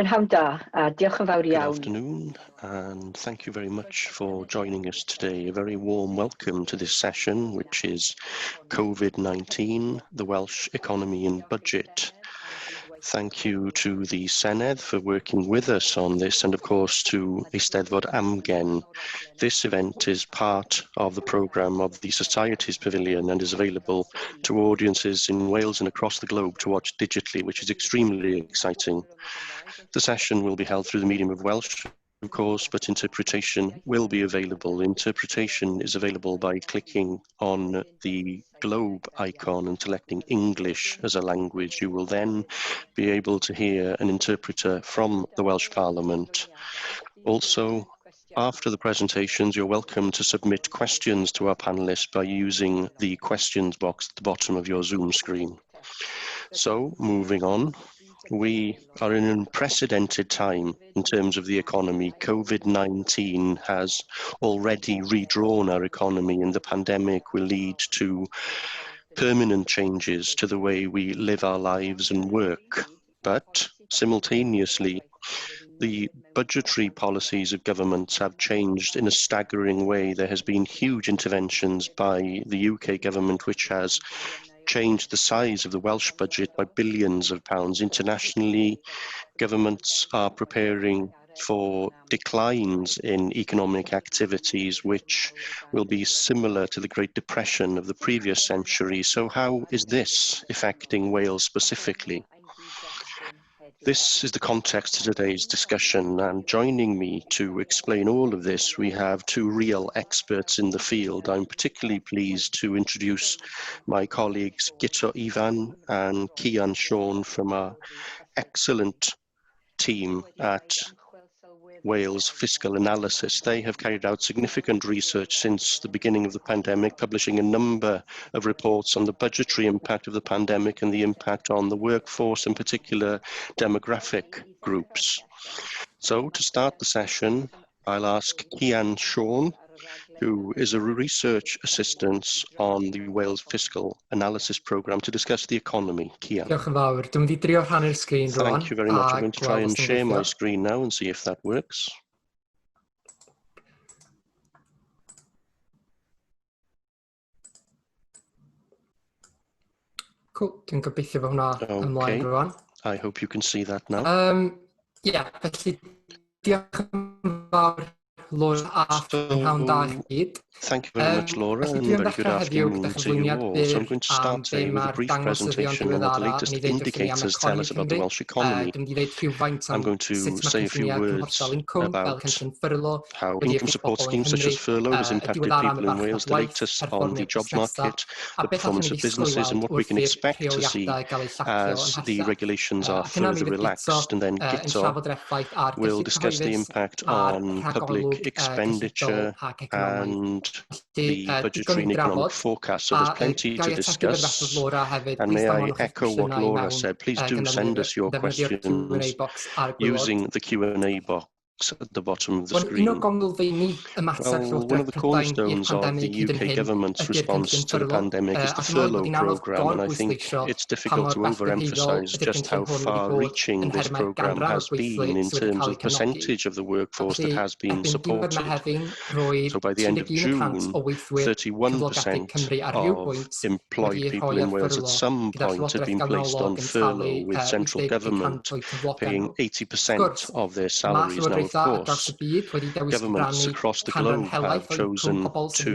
Prynhawn da, a diolch yn fawr Good iawn. afternoon, and thank you very much for joining us today. A very warm welcome to this session, which is Covid-19, the Welsh Economy and Budget. Thank you to the Senedd for working with us on this, and of course to Eisteddfod Amgen. This event is part of the programme of the Societies Pavilion and is available to audiences in Wales and across the globe to watch digitally, which is extremely exciting. The session will be held through the medium of Welsh, of course, but interpretation will be available. Interpretation is available by clicking on the globe icon and selecting English as a language. You will then be able to hear an interpreter from the Welsh Parliament. Also, after the presentations, you're welcome to submit questions to our panelists by using the questions box at the bottom of your Zoom screen. So, moving on. We are in an unprecedented time in terms of the economy. Covid-19 has already redrawn our economy, and the pandemic will lead to permanent changes to the way we live our lives and work. But simultaneously, the budgetary policies of governments have changed in a staggering way. There has been huge interventions by the UK government, which has changed the size of the Welsh budget by billions of pounds. Internationally, governments are preparing for declines in economic activities, which will be similar to the Great Depression of the previous century. So how is this affecting Wales specifically? This is the context to today's discussion, and joining me to explain all of this, we have two real experts in the field. I'm particularly pleased to introduce my colleagues Gyto Ifan and Cian Sean from our excellent team at Wales Fiscal Analysis. They have carried out significant research since the beginning of the pandemic, publishing a number of reports on the budgetary impact of the pandemic and the impact on the workforce, in particular demographic groups. So to start the session, I'll ask Cian Sean, who is a research assistant on the Wales Fiscal Analysis Programme, to discuss the economy. Cian. Diolch yn fawr. Dwi'n mynd i drio rhannu'r sgrin rwan. Thank you very much. I'm going to try and share my screen now and see if that works. Cool. Dwi'n gobeithio fod hwnna ymlaen rwan. I hope you can see that now. Felly diolch yn fawr, Laura, a Prynhawn da i gyd. Thank you very much, Laura, and very good afternoon to you all. So I'm going to start today with a brief presentation on what the latest indicators tell us about the Welsh economy. I'm going to say a few words about how income support schemes such as furlough has impacted people in Wales, the latest on the jobs market, the performance of businesses, and what we can expect to see as the regulations are further relaxed. And then Gyto will discuss the impact on public expenditure and the budgetary and economic forecast. So there's plenty to discuss. And may I echo what Laura said, please do send us your questions using the Q&A box at the bottom of the screen. Well, one of the cornerstones of the UK government's response to the pandemic is the furlough programme, and I think it's difficult to overemphasise just how far-reaching this programme has been in terms of percentage of the workforce that has been supported. So by the end of June, 31% of employed people in Wales at some point had been placed on furlough, with central government paying 80% of their salaries. Now, of course, governments across the globe have chosen to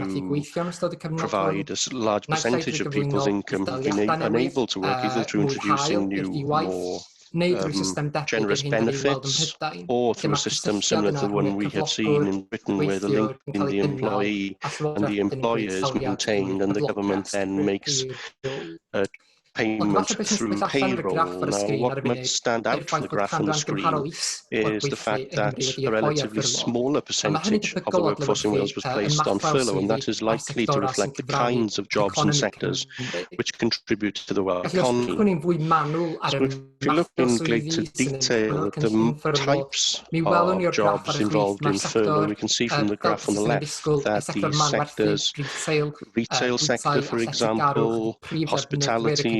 provide a large percentage of people's income who have been unable to work, either through introducing new, more generous benefits, or through a system similar to the one we have seen in Britain, where the link between the employee and the employer is maintained, and the government then makes a payment through payroll. Now, what might stand out from the graph on the screen is the fact that a relatively smaller percentage of the workforce in Wales was placed on furlough, and that is likely to reflect the kinds of jobs and sectors which contribute to the Welsh economy. So if you look in greater detail at the types of jobs involved in furlough, we can see from the graph on the left that the sectors, retail sector, for example, hospitality,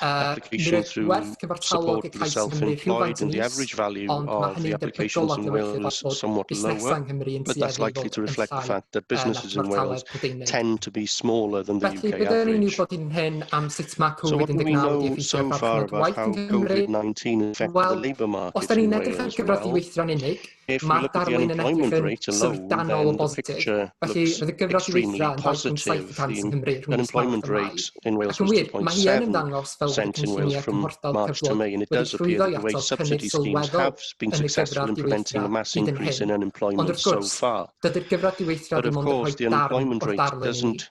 application through werth cyfartalog support y for the cais yng Nghymru self-employed, rhywfaint y and the mis, average value ond mae of the hynny'n applications debygol o in adlewyrchu Wales fod somewhat lower, busnesau yng Nghymru yn but that's tueddu i likely fod to yn reflect the llai fact that na businesses in Wales cyfartaledd Prydeinig. tend to be smaller than the Felly, UK bydd yn unig average. bod hi'n hyn am sut mae So what do we Covid-19 wedi know effeithio so far farchnad about waith yn how Cymru? COVID-19 affected the Wel, labour os market da in ni'n edrych ar Wales? Well, gyfrifiaduron unig, if we mae'r look at the darlun yn edrych unemployment yn rate alone, syfrdanol o then the bositif. picture Felly, looks fydd y extremely gyfrifiadur yn 2.7% positive. yng The Nghymru rhwng mis Mawrth unemployment a Mai. rate in Wales Ac yn was wir, mae hi yn ymddangos fel bod y 2.7% in Wales cynlluniau from cymhortol March to cyflog May, and it wedi does appear llwyddo that i the wage atal cynnydd subsidy schemes sylweddol have been yn y successful gyfradd in preventing a diweithio mass hyd yn increase hyn. in Ond unemployment wrth so gwrs, far. dydy'r gyfradd diweithio But of dim ond yn course, rhoi the darn unemployment o'r rate darlun i ni. doesn't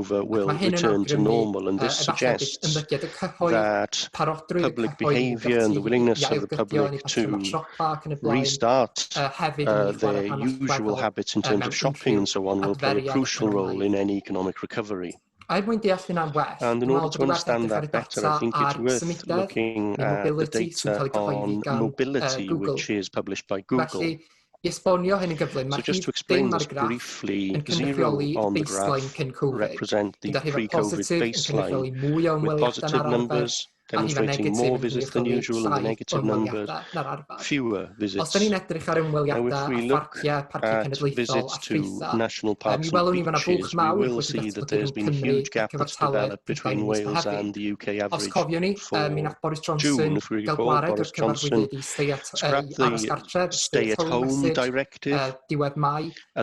over will Mae hyn yn return to awgrymu normal, and this efallai bydd suggests ymddygiad y cyhoedd, that parodrwydd y public cyhoedd i behaviour and the gyfieithu willingness i of the ailgydio yn public ei patrymau to siopa ac yn y blaen, restart hefyd yn mynd i chwarae their rhan usual allweddol habits in terms mewn of shopping unrhyw and so on will play a adferiad crucial role economaidd. in any economic recovery. Er mwyn deall hynna'n well, And in dwi'n order meddwl to bod y werth understand edrych ar that y better, I data think it's ar worth symudedd looking neu at the mobility sy'n data cael ei cyhoeddi on gan mobility, Google. which is published by Felly, Google. i esbonio hyn yn gyflym, So mae'r just rhif to explain dim ar this y graff briefly, yn 0 cynrychioli y on the baseline graph cyn Covid, represent the gyda'r rhifau pre-COVID positif yn baseline, cynrychioli mwy o with ymweliadau positive na'r arfer, numbers demonstrating more visits than usual, and the negative numbers, fewer visits. Now, if we look at visits to national parks and beaches, we will see that there's been a huge gap that's developed between Wales and the UK average. For June, if we recall, Boris Johnson scrapped the stay-at-home directive at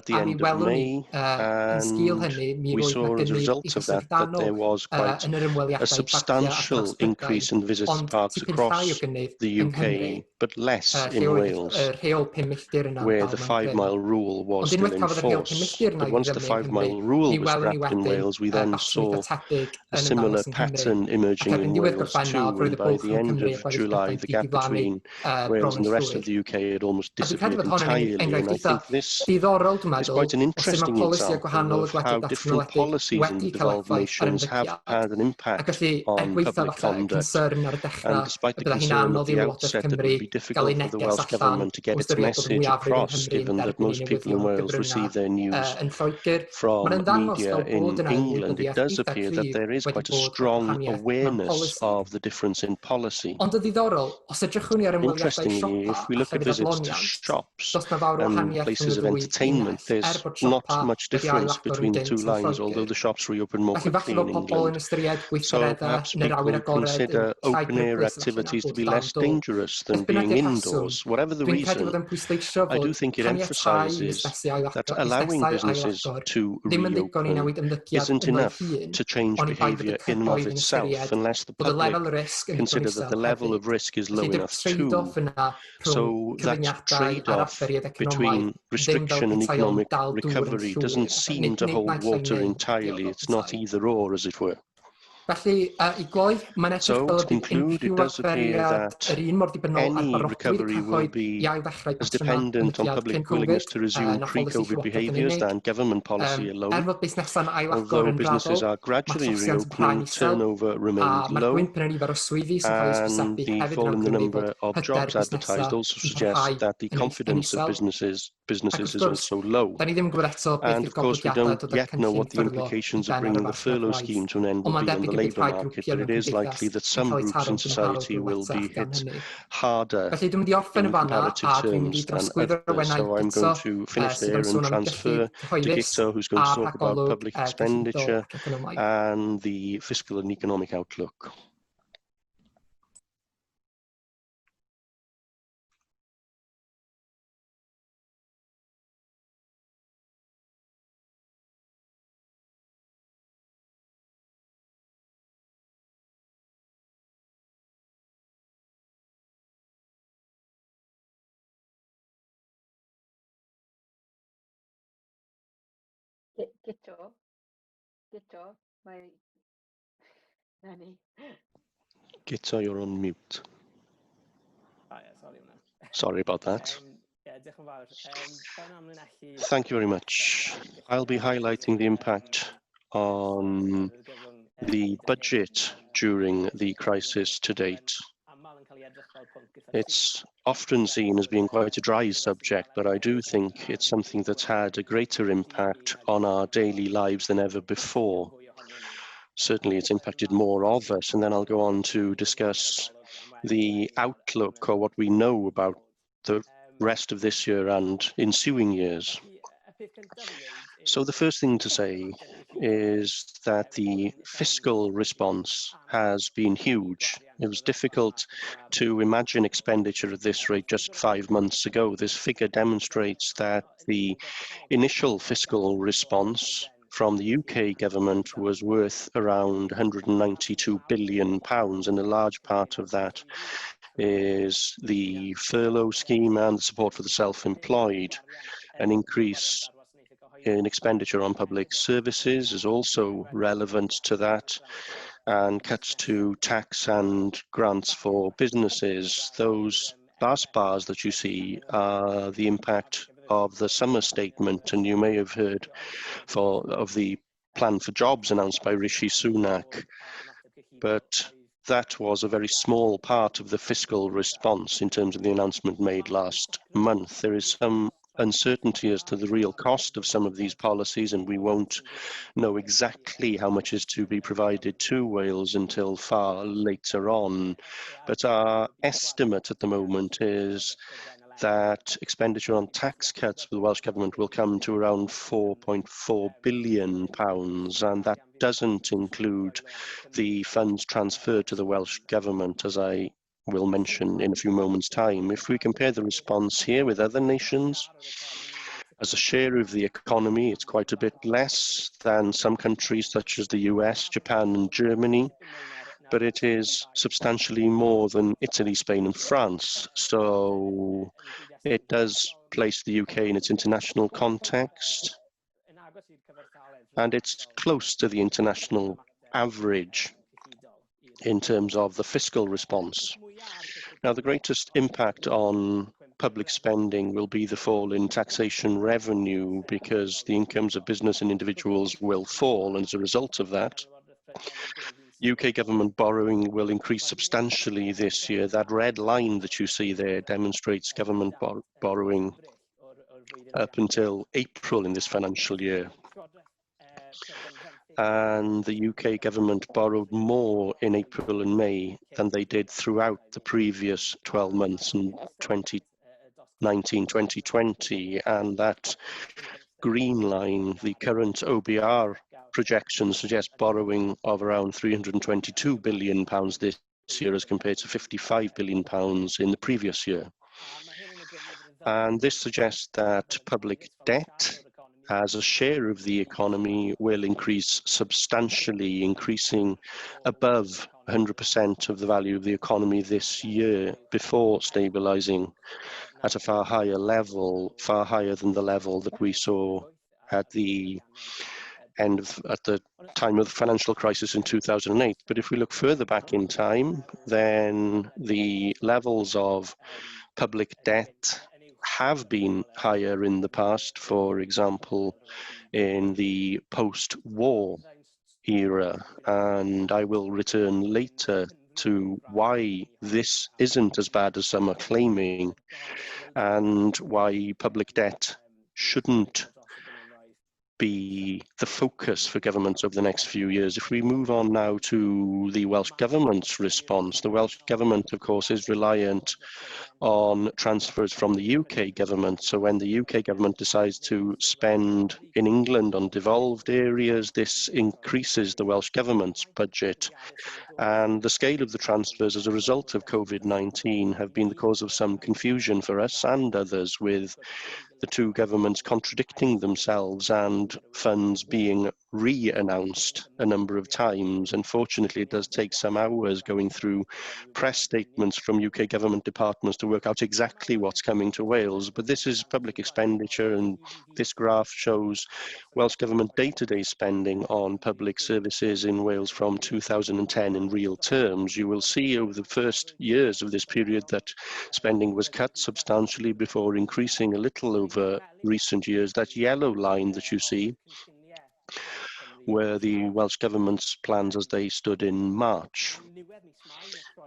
the end of May, and we saw as a result of that that there was quite a substantial increase in visits to parks across the UK, but less in Wales, where the 5-mile rule was still in force. But once the 5-mile rule was scrapped in Wales, we then saw a similar pattern emerging in Wales too, and by the end of July, the gap between Wales and the rest of the UK had almost disappeared entirely, and I think this is quite an interesting example of how different policies in the devolved nations have had an impact on public conduct. And despite the concern at the outset that it would be difficult for the Welsh Government to get its message across, given that most people in Wales receive their news from media in England, it does appear that there is quite a strong awareness of the difference in policy. Interestingly, if we look at visits to shops and places of entertainment, there's not much difference between the two lines, although the shops reopen more quickly in England. So perhaps people consider open-air activities to be less dangerous than being indoors. Whatever the reason, I do think it emphasises that allowing businesses to reopen isn't enough to change behaviour in and of itself unless the public consider that the level of risk is low enough too. So that trade-off between restriction and economic recovery doesn't seem to hold water entirely. It's not either or, as it were. So, to conclude, it does appear that any recovery will be as dependent on public willingness to resume pre-COVID behaviours than government policy alone. Although businesses are gradually reopening, turnover remains low, and the fall in the number of jobs advertised also suggests that the confidence of businesses is also low. And of course, we don't yet know what the implications of bringing the furlough scheme to an end will be on the labour market, but it is likely that some groups in society will be hit harder in comparative terms than others. So I'm going to finish there and transfer to Gito, who's going to talk about public expenditure and the fiscal and economic outlook. Gito, you're on mute. Sorry about that. Thank you very much. I'll be highlighting the impact on the budget during the crisis to date. It's often seen as being quite a dry subject, but I do think it's something that's had a greater impact on our daily lives than ever before. Certainly it's impacted more of us, and then I'll go on to discuss the outlook, or what we know about the rest of this year and ensuing years. So the first thing to say is that the fiscal response has been huge. It was difficult to imagine expenditure at this rate just 5 months ago. This figure demonstrates that the initial fiscal response from the UK government was worth around £192 billion, and a large part of that is the furlough scheme and the support for the self-employed. An increase in expenditure on public services is also relevant to that, and cuts to tax and grants for businesses. Those last bars that you see are the impact of the summer statement, and you may have heard of the plan for jobs announced by Rishi Sunak, but that was a very small part of the fiscal response in terms of the announcement made last month. There is some uncertainty as to the real cost of some of these policies, and we won't know exactly how much is to be provided to Wales until far later on. But our estimate at the moment is that expenditure on tax cuts for the Welsh Government will come to around £4.4 billion, and that doesn't include the funds transferred to the Welsh Government, as I will mention in a few moments' time. If we compare the response here with other nations, as a share of the economy, it's quite a bit less than some countries such as the US, Japan and Germany, but it is substantially more than Italy, Spain and France. So it does place the UK in its international context, and it's close to the international average in terms of the fiscal response. Now, the greatest impact on public spending will be the fall in taxation revenue, because the incomes of business and individuals will fall, and as a result of that, UK government borrowing will increase substantially this year. That red line that you see there demonstrates government borrowing up until April in this financial year. And the UK government borrowed more in April and May than they did throughout the previous 12 months in 2019-2020, and that green line, the current OBR projections suggest borrowing of around £322 billion this year as compared to £55 billion in the previous year. And this suggests that public debt as a share of the economy will increase substantially, increasing above 100% of the value of the economy this year before stabilising at a far higher level, far higher than the level that we saw at the time of the financial crisis in 2008. But if we look further back in time, then the levels of public debt have been higher in the past, for example, in the post-war era, and I will return later to why this isn't as bad as some are claiming, and why public debt shouldn't be the focus for governments over the next few years. If we move on now to the Welsh Government's response, the Welsh Government, of course, is reliant on transfers from the UK Government. So when the UK Government decides to spend in England on devolved areas, this increases the Welsh Government's budget. And the scale of the transfers as a result of COVID-19 have been the cause of some confusion for us and others, with the two governments contradicting themselves and funds being re-announced a number of times. Unfortunately, it does take some hours going through press statements from UK government departments to work out exactly what's coming to Wales. But this is public expenditure, and this graph shows Welsh Government day-to-day spending on public services in Wales from 2010 in real terms. You will see over the first years of this period that spending was cut substantially before increasing a little over recent years. That yellow line that you see were the Welsh Government's plans as they stood in March.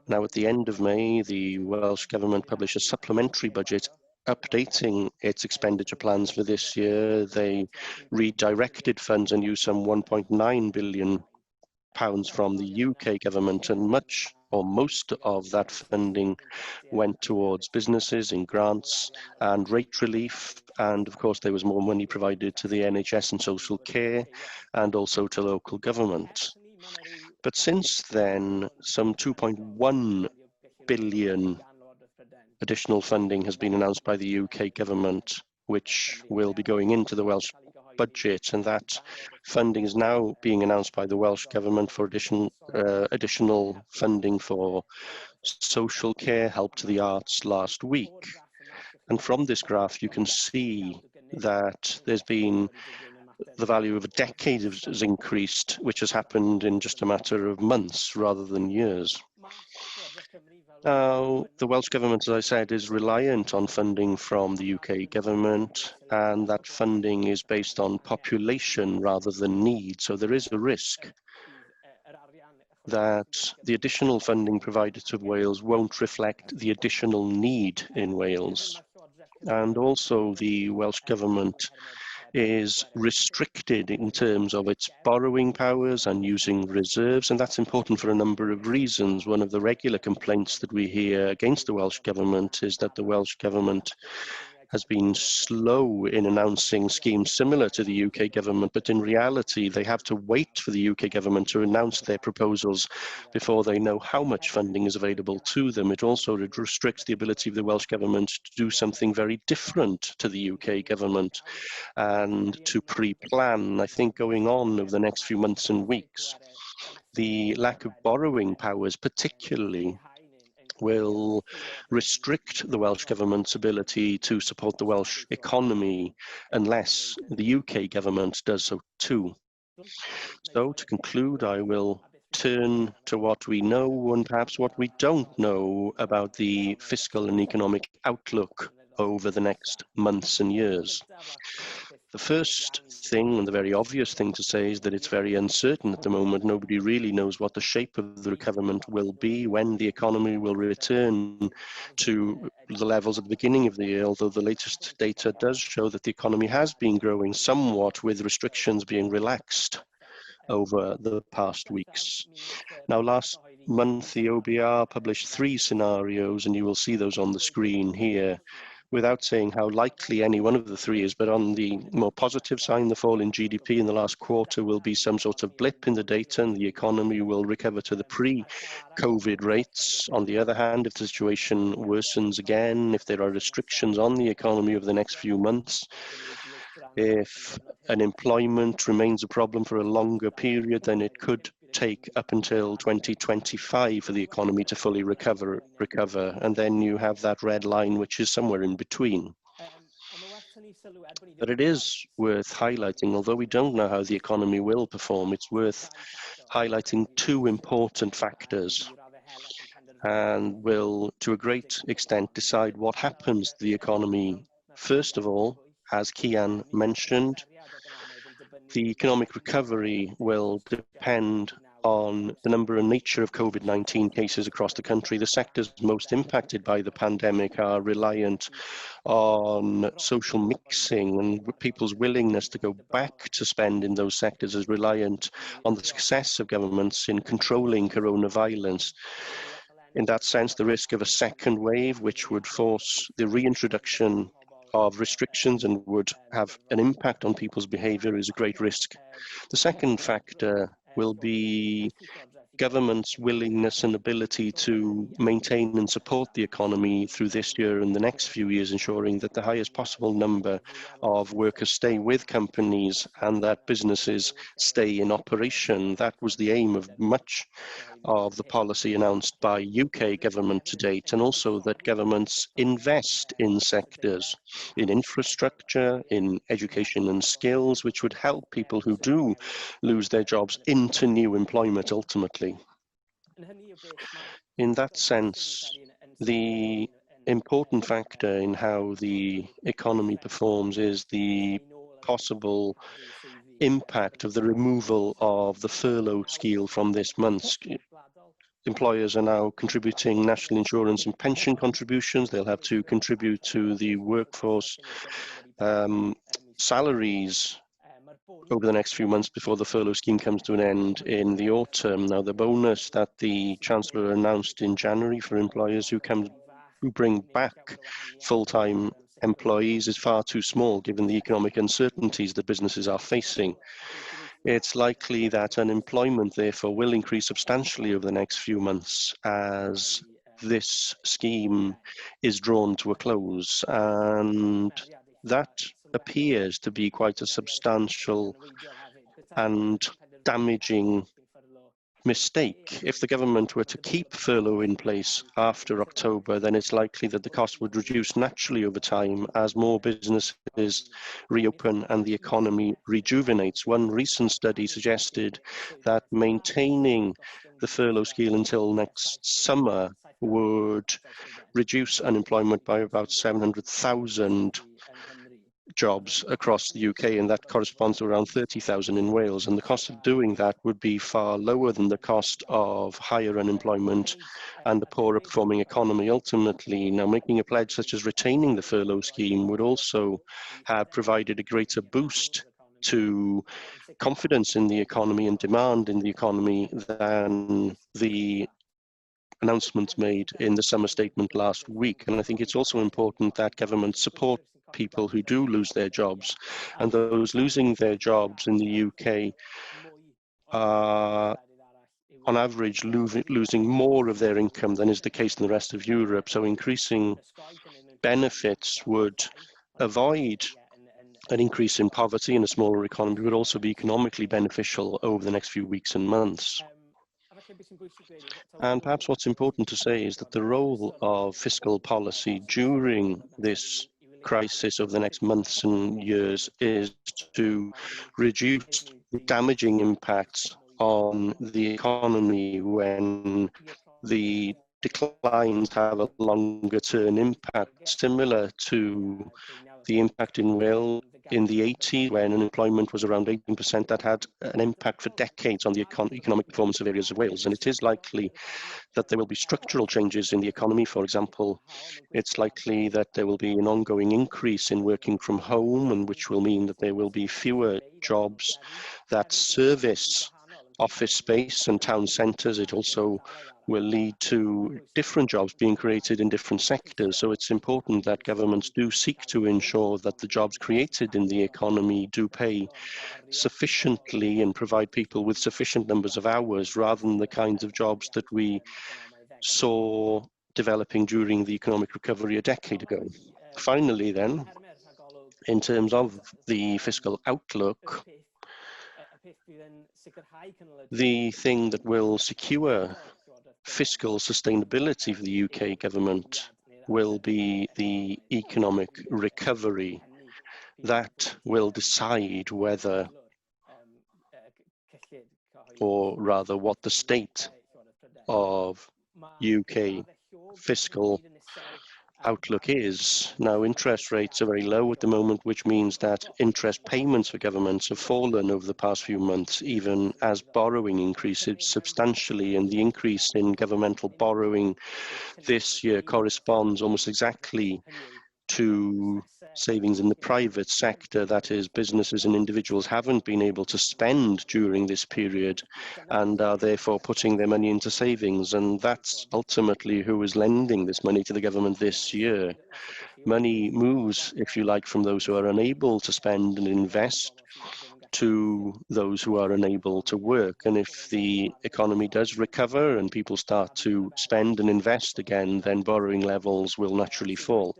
Now, at the end of May, the Welsh Government published a supplementary budget updating its expenditure plans for this year. They redirected funds and used some £1.9 billion from the UK government, and much or most of that funding went towards businesses in grants and rate relief, and of course there was more money provided to the NHS and social care and also to local government. But since then, some £2.1 billion additional funding has been announced by the UK government, which will be going into the Welsh budget, and that funding is now being announced by the Welsh Government for additional funding for social care, help to the arts last week. And from this graph, you can see that there's been the value of a decade has increased, which has happened in just a matter of months rather than years. Now, the Welsh Government, as I said, is reliant on funding from the UK Government, and that funding is based on population rather than need. So there is a risk that the additional funding provided to Wales won't reflect the additional need in Wales. And also the Welsh Government is restricted in terms of its borrowing powers and using reserves, and that's important for a number of reasons. One of the regular complaints that we hear against the Welsh Government is that the Welsh Government has been slow in announcing schemes similar to the UK government, but in reality, they have to wait for the UK government to announce their proposals before they know how much funding is available to them. It also restricts the ability of the Welsh government to do something very different to the UK government and to pre-plan, I think, going on over the next few months and weeks. The lack of borrowing powers, particularly, will restrict the Welsh Government's ability to support the Welsh economy unless the UK Government does so too. So to conclude, I will turn to what we know and perhaps what we don't know about the fiscal and economic outlook over the next months and years. The first thing, and the very obvious thing to say, is that it's very uncertain at the moment. Nobody really knows what the shape of the recovery will be, when the economy will return to the levels at the beginning of the year, although the latest data does show that the economy has been growing somewhat, with restrictions being relaxed over the past weeks. Now, last month, the OBR published 3 scenarios, and you will see those on the screen here, without saying how likely any one of the 3 is. But on the more positive side, the fall in GDP in the last quarter will be some sort of blip in the data, and the economy will recover to the pre-COVID rates. On the other hand, if the situation worsens again, if there are restrictions on the economy over the next few months, if unemployment remains a problem for a longer period, then it could take up until 2025 for the economy to fully recover, and then you have that red line, which is somewhere in between. But it is worth highlighting, although we don't know how the economy will perform, it's worth highlighting 2 important factors, and will, to a great extent, decide what happens to the economy. First of all, as Kian mentioned, the economic recovery will depend on the number and nature of COVID-19 cases across the country. The sectors most impacted by the pandemic are reliant on social mixing, and people's willingness to go back to spend in those sectors is reliant on the success of governments in controlling coronavirus. In that sense, the risk of a second wave, which would force the reintroduction of restrictions and would have an impact on people's behaviour, is a great risk. The second factor will be government's willingness and ability to maintain and support the economy through this year and the next few years, ensuring that the highest possible number of workers stay with companies and that businesses stay in operation. That was the aim of much of the policy announced by UK government to date, and also that governments invest in sectors, in infrastructure, in education and skills, which would help people who do lose their jobs into new employment ultimately. In that sense, the important factor in how the economy performs is the possible impact of the removal of the furlough scheme from this month. Employers are now contributing national insurance and pension contributions. They'll have to contribute to the workforce salaries over the next few months before the furlough scheme comes to an end in the autumn. Now, the bonus that the Chancellor announced in January for employers who bring back full-time employees is far too small, given the economic uncertainties that businesses are facing. It's likely that unemployment, therefore, will increase substantially over the next few months as this scheme is drawn to a close, and that appears to be quite a substantial and damaging mistake. If the government were to keep furlough in place after October, then it's likely that the cost would reduce naturally over time as more businesses reopen and the economy rejuvenates. One recent study suggested that maintaining the furlough scheme until next summer would reduce unemployment by about 700,000 jobs across the UK, and that corresponds to around 30,000 in Wales. And the cost of doing that would be far lower than the cost of higher unemployment and the poorer performing economy ultimately. Now, making a pledge such as retaining the furlough scheme would also have provided a greater boost to confidence in the economy and demand in the economy than the announcements made in the summer statement last week. And I think it's also important that governments support people who do lose their jobs, and those losing their jobs in the UK are on average losing more of their income than is the case in the rest of Europe. So increasing benefits would avoid an increase in poverty in a smaller economy, would also be economically beneficial over the next few weeks and months. And perhaps what's important to say is that the role of fiscal policy during this crisis over the next months and years is to reduce the damaging impacts on the economy when the declines have a longer-term impact, similar to the impact in Wales in the 80s, when unemployment was around 18%. That had an impact for decades on the economic performance of areas of Wales. And it is likely that there will be structural changes in the economy. For example, it's likely that there will be an ongoing increase in working from home, and which will mean that there will be fewer jobs that service office space and town centres. It also will lead to different jobs being created in different sectors. So it's important that governments do seek to ensure that the jobs created in the economy do pay sufficiently and provide people with sufficient numbers of hours, rather than the kinds of jobs that we saw developing during the economic recovery a decade ago. Finally, then, in terms of the fiscal outlook, the thing that will secure fiscal sustainability for the UK government will be the economic recovery. That will decide whether, or rather what the state of UK fiscal outlook is. Now, interest rates are very low at the moment, which means that interest payments for governments have fallen over the past few months, even as borrowing increases substantially. And the increase in governmental borrowing this year corresponds almost exactly to savings in the private sector. That is, businesses and individuals haven't been able to spend during this period and are therefore putting their money into savings. And that's ultimately who is lending this money to the government this year. Money moves, if you like, from those who are unable to spend and invest to those who are unable to work. And if the economy does recover and people start to spend and invest again, then borrowing levels will naturally fall.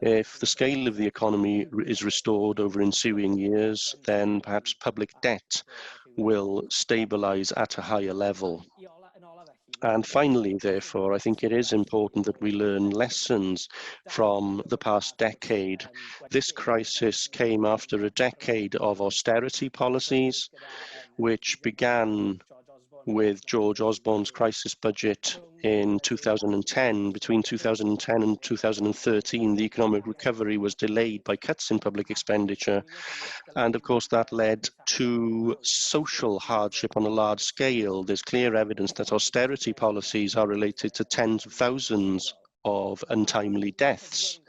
If the scale of the economy is restored over ensuing years, then perhaps public debt will stabilize at a higher level. And finally, therefore, I think it is important that we learn lessons from the past decade. This crisis came after a decade of austerity policies, which began with George Osborne's crisis budget in 2010. Between 2010 and 2013, the economic recovery was delayed by cuts in public expenditure. And of course, that led to social hardship on a large scale. There's clear evidence that austerity policies are related to tens of thousands of untimely deaths.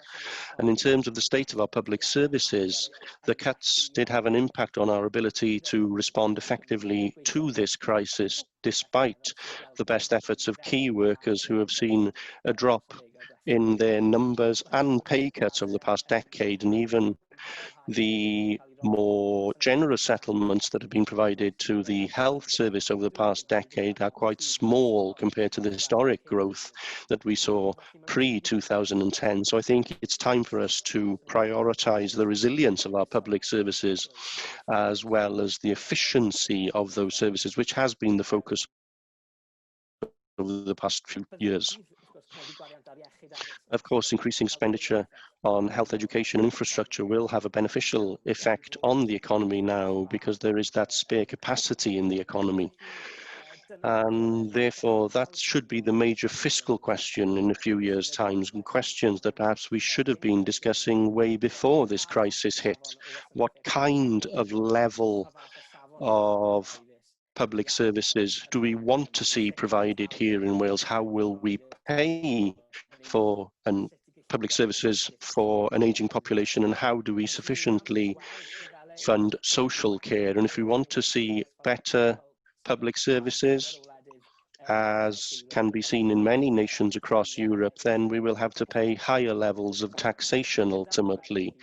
And in terms of the state of our public services, the cuts did have an impact on our ability to respond effectively to this crisis, despite the best efforts of key workers who have seen a drop in their numbers and pay cuts over the past decade. And even the more generous settlements that have been provided to the health service over the past decade are quite small compared to the historic growth that we saw pre-2010. So I think it's time for us to prioritise the resilience of our public services, as well as the efficiency of those services, which has been the focus over the past few years. Of course, increasing expenditure on health, education and infrastructure will have a beneficial effect on the economy now, because there is that spare capacity in the economy. And therefore, that should be the major fiscal question in a few years' time, and questions that perhaps we should have been discussing way before this crisis hit. What kind of level of public services do we want to see provided here in Wales? How will we pay for public services for an ageing population, and how do we sufficiently fund social care? And if we want to see better public services, as can be seen in many nations across Europe, then we will have to pay higher levels of taxation ultimately.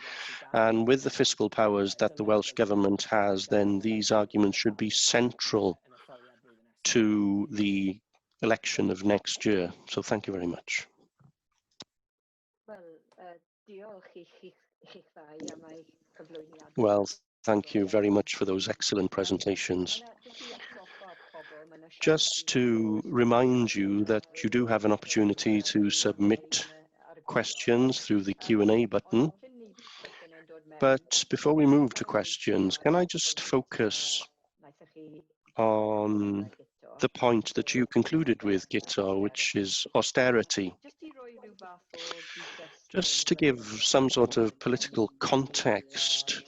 And with the fiscal powers that the Welsh Government has, then these arguments should be central to the election of next year. So thank you very much. Well, thank you very much for those excellent presentations. Just to remind you that you do have an opportunity to submit questions through the Q&A button. But before we move to questions, can I just focus on the point that you concluded with, Guto, which is austerity? Just to give some sort of political context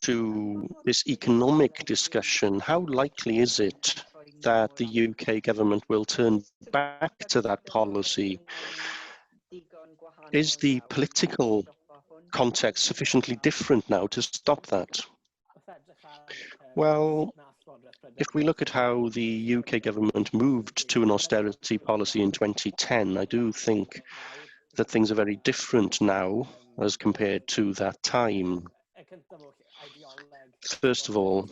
to this economic discussion, how likely is it that the UK government will turn back to that policy? Is the political context sufficiently different now to stop that? Well, if we look at how the UK government moved to an austerity policy in 2010, I do think that things are very different now as compared to that time. First of all,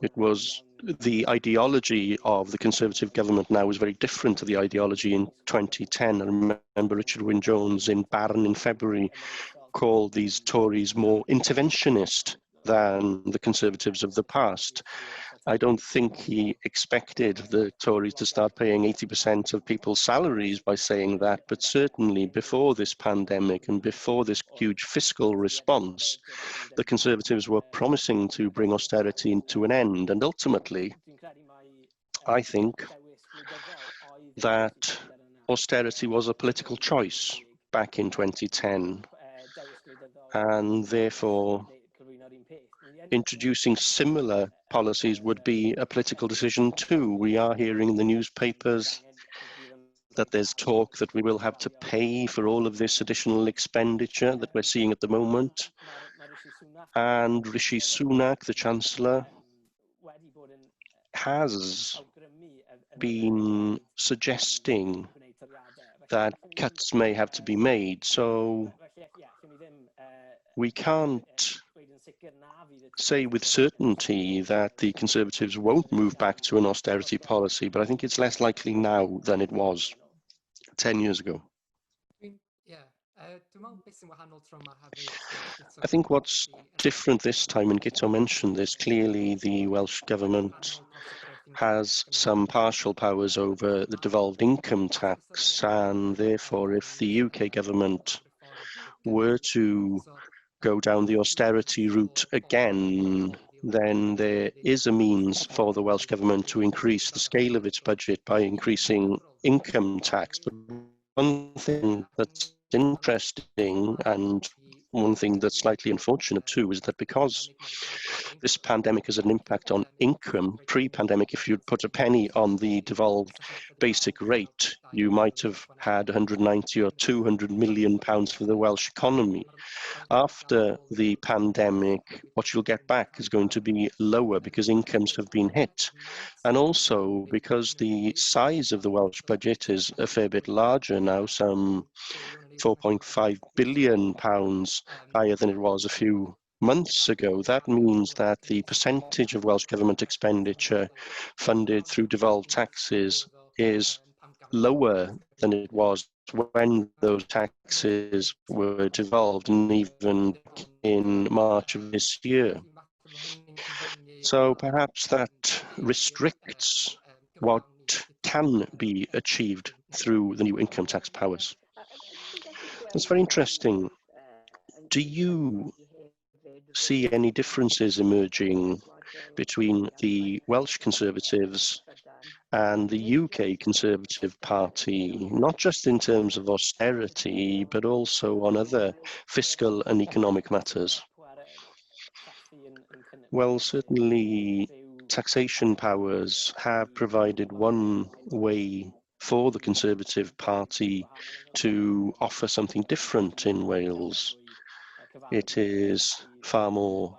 it was the ideology of the Conservative government now was very different to the ideology in 2010. I remember Richard Wyn-Jones in Barn in February called these Tories more interventionist than the Conservatives of the past. I don't think he expected the Tories to start paying 80% of people's salaries by saying that, but certainly before this pandemic and before this huge fiscal response, the Conservatives were promising to bring austerity to an end. And ultimately, I think that austerity was a political choice back in 2010. And therefore, introducing similar policies would be a political decision too. We are hearing in the newspapers that there's talk that we will have to pay for all of this additional expenditure that we're seeing at the moment. And Rishi Sunak, the Chancellor, has been suggesting that cuts may have to be made. So we can't say with certainty that the Conservatives won't move back to an austerity policy, but I think it's less likely now than it was 10 years ago. I think what's different this time, and Guto mentioned this, clearly the Welsh Government has some partial powers over the devolved income tax, and therefore if the UK Government were to go down the austerity route again, then there is a means for the Welsh Government to increase the scale of its budget by increasing income tax. But one thing that's interesting and one thing that's slightly unfortunate too is that because this pandemic has an impact on income, pre-pandemic, if you'd put a penny on the devolved basic rate, you might have had 190 or 200 million pounds for the Welsh economy. After the pandemic, what you'll get back is going to be lower because incomes have been hit. And also because the size of the Welsh budget is a fair bit larger now, some £4.5 billion higher than it was a few months ago. That means that the percentage of Welsh Government expenditure funded through devolved taxes is lower than it was when those taxes were devolved, and even in March of this year. So perhaps that restricts what can be achieved through the new income tax powers. That's very interesting. Do you see any differences emerging between the Welsh Conservatives and the UK Conservative Party, not just in terms of austerity, but also on other fiscal and economic matters. Well, certainly taxation powers have provided one way for the Conservative Party to offer something different in Wales. It is far more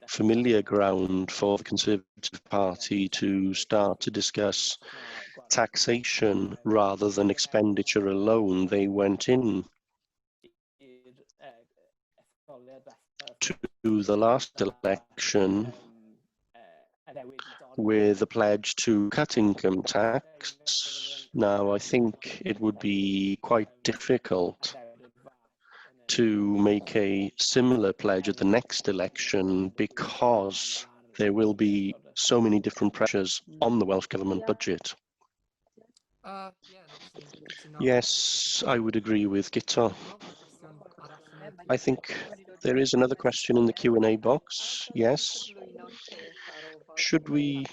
familiar ground for the Conservative Party to start to discuss taxation rather than expenditure alone. They went in to the last election with a pledge to cut income tax. Now, I think it would be quite difficult to make a similar pledge at the next election because there will be so many different pressures on the Welsh Government budget. Yes, I would agree with Guto. I think there is another question in the Q&A box. Yes. Should we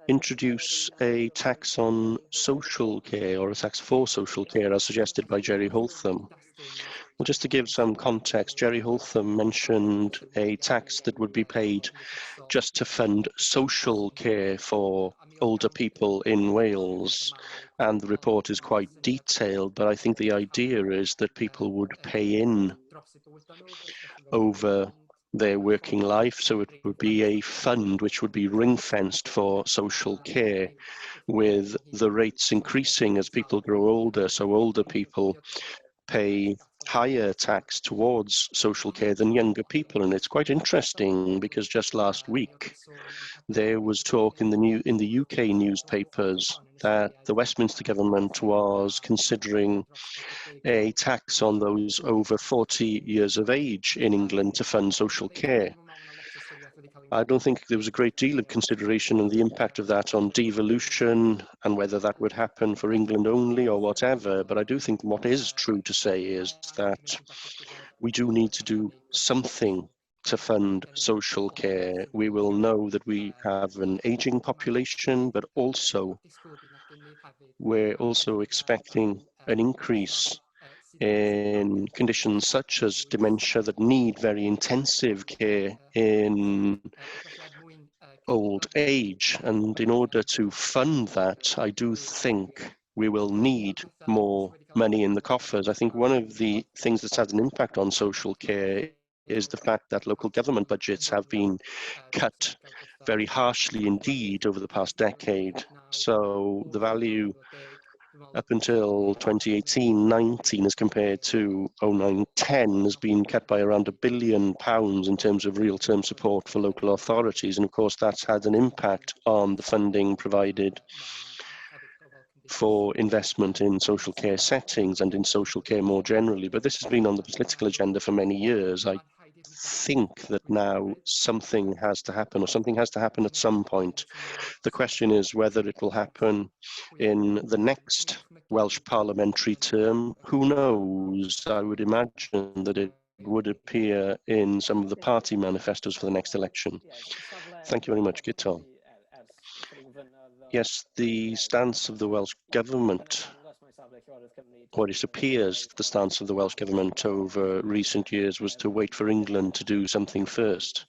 introduce a tax on social care or a tax for social care as suggested by Jerry Holtham? Well, just to give some context, Jerry Holtham mentioned a tax that would be paid just to fund social care for older people in Wales. And the report is quite detailed, but I think the idea is that people would pay in over their working life, so it would be a fund which would be ring-fenced for social care, with the rates increasing as people grow older, so older people pay higher tax towards social care than younger people. And it's quite interesting because just last week there was talk in the UK newspapers that the Westminster government was considering a tax on those over 40 years of age in England to fund social care. I don't think there was a great deal of consideration on the impact of that on devolution and whether that would happen for England only or whatever, but I do think what is true to say is that we do need to do something to fund social care. We will know that we have an aging population, but also we're also expecting an increase in conditions such as dementia that need very intensive care in old age. And in order to fund that, I do think we will need more money in the coffers. I think one of the things that's had an impact on social care is the fact that local government budgets have been cut very harshly indeed over the past decade. So the value up until 2018-19 as compared to 09-10 has been cut by around £1 billion in terms of real term support for local authorities. And of course, that's had an impact on the funding provided for investment in social care settings and in social care more generally. But this has been on the political agenda for many years. I think that now something has to happen, or something has to happen at some point. The question is whether it will happen in the next Welsh parliamentary term. Who knows? I would imagine that it would appear in some of the party manifestos for the next election. Thank you very much, Guto. Yes, the stance of the Welsh Government, or it appears the stance of the Welsh Government over recent years was to wait for England to do something first.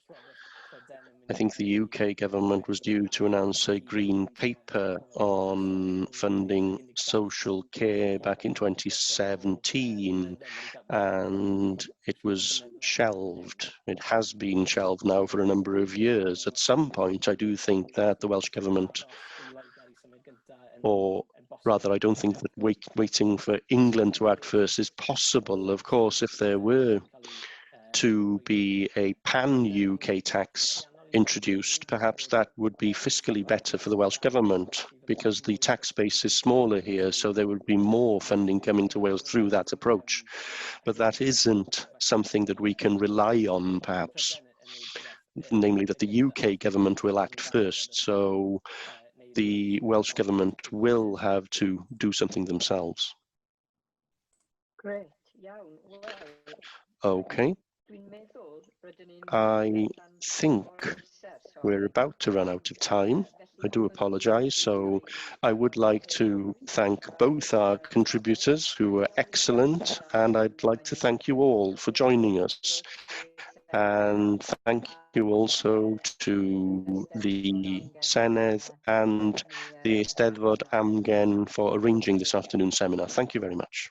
I think the UK government was due to announce a green paper on funding social care back in 2017, and it was shelved. It has been shelved now for a number of years. At some point, I do think that the Welsh government, or rather, I don't think that waiting for England to act first is possible. Of course, if there were to be a pan-UK tax introduced, perhaps that would be fiscally better for the Welsh Government because the tax base is smaller here, so there would be more funding coming to Wales through that approach. But that isn't something that we can rely on, perhaps, namely that the UK Government will act first. So the Welsh Government will have to do something themselves. Great. Okay. I think we're about to run out of time. I do apologise. So I would like to thank both our contributors who were excellent, and I'd like to thank you all for joining us. And thank you also to the Senedd and the Eisteddfod Amgen for arranging this afternoon's seminar. Thank you very much.